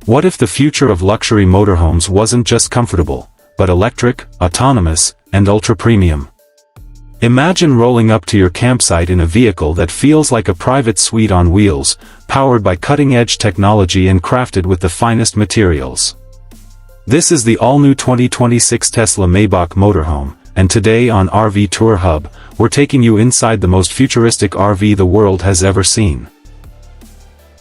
What if the future of luxury motorhomes wasn't just comfortable, but electric, autonomous, and ultra-premium? Imagine rolling up to your campsite in a vehicle that feels like a private suite on wheels, powered by cutting-edge technology and crafted with the finest materials. This is the all-new 2026 Tesla Maybach Motorhome, and today on RV TourHub, we're taking you inside the most futuristic RV the world has ever seen.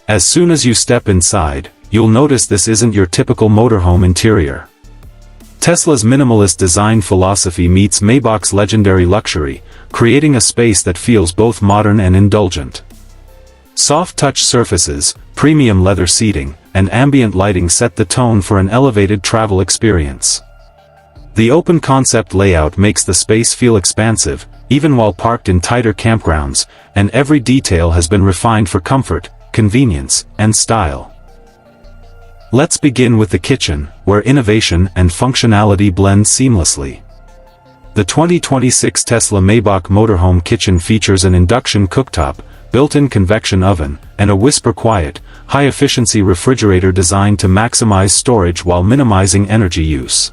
As soon as you step inside, you'll notice this isn't your typical motorhome interior. Tesla's minimalist design philosophy meets Maybach's legendary luxury, creating a space that feels both modern and indulgent. Soft touch surfaces, premium leather seating, and ambient lighting set the tone for an elevated travel experience. The open concept layout makes the space feel expansive, even while parked in tighter campgrounds, and every detail has been refined for comfort, convenience, and style. Let's begin with the kitchen, where innovation and functionality blend seamlessly. The 2026 Tesla Maybach Motorhome kitchen features an induction cooktop, built-in convection oven, and a whisper-quiet, high-efficiency refrigerator designed to maximize storage while minimizing energy use.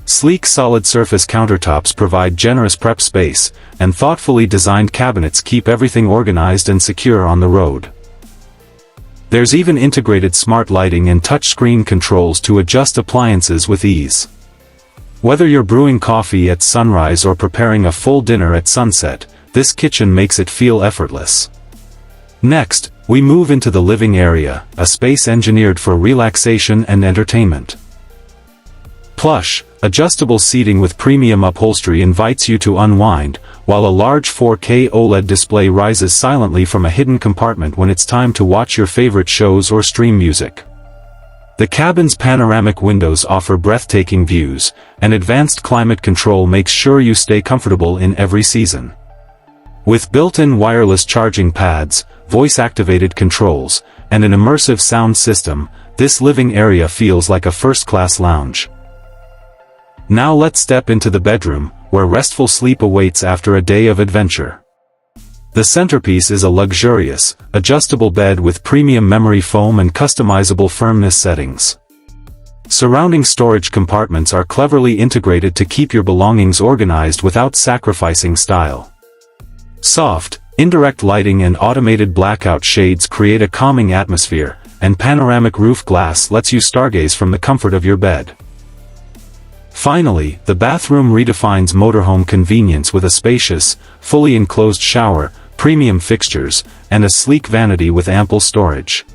Sleek solid-surface countertops provide generous prep space, and thoughtfully designed cabinets keep everything organized and secure on the road. There's even integrated smart lighting and touchscreen controls to adjust appliances with ease. Whether you're brewing coffee at sunrise or preparing a full dinner at sunset, this kitchen makes it feel effortless. Next, we move into the living area, a space engineered for relaxation and entertainment. Plush, adjustable seating with premium upholstery invites you to unwind, while a large 4K OLED display rises silently from a hidden compartment when it's time to watch your favorite shows or stream music. The cabin's panoramic windows offer breathtaking views, and advanced climate control makes sure you stay comfortable in every season. With built-in wireless charging pads, voice-activated controls, and an immersive sound system, this living area feels like a first-class lounge. Now let's step into the bedroom, where restful sleep awaits after a day of adventure. The centerpiece is a luxurious, adjustable bed with premium memory foam and customizable firmness settings. Surrounding storage compartments are cleverly integrated to keep your belongings organized without sacrificing style. Soft, indirect lighting and automated blackout shades create a calming atmosphere, and panoramic roof glass lets you stargaze from the comfort of your bed. Finally, the bathroom redefines motorhome convenience with a spacious, fully enclosed shower, premium fixtures, and a sleek vanity with ample storage.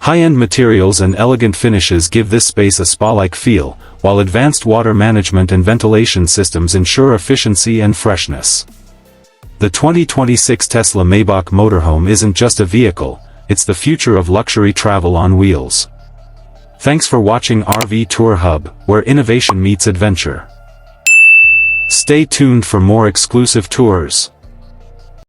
High-end materials and elegant finishes give this space a spa-like feel, while advanced water management and ventilation systems ensure efficiency and freshness. The 2026 Tesla Maybach Motorhome isn't just a vehicle, it's the future of luxury travel on wheels. Thanks for watching RV TourHub, where innovation meets adventure. Stay tuned for more exclusive tours.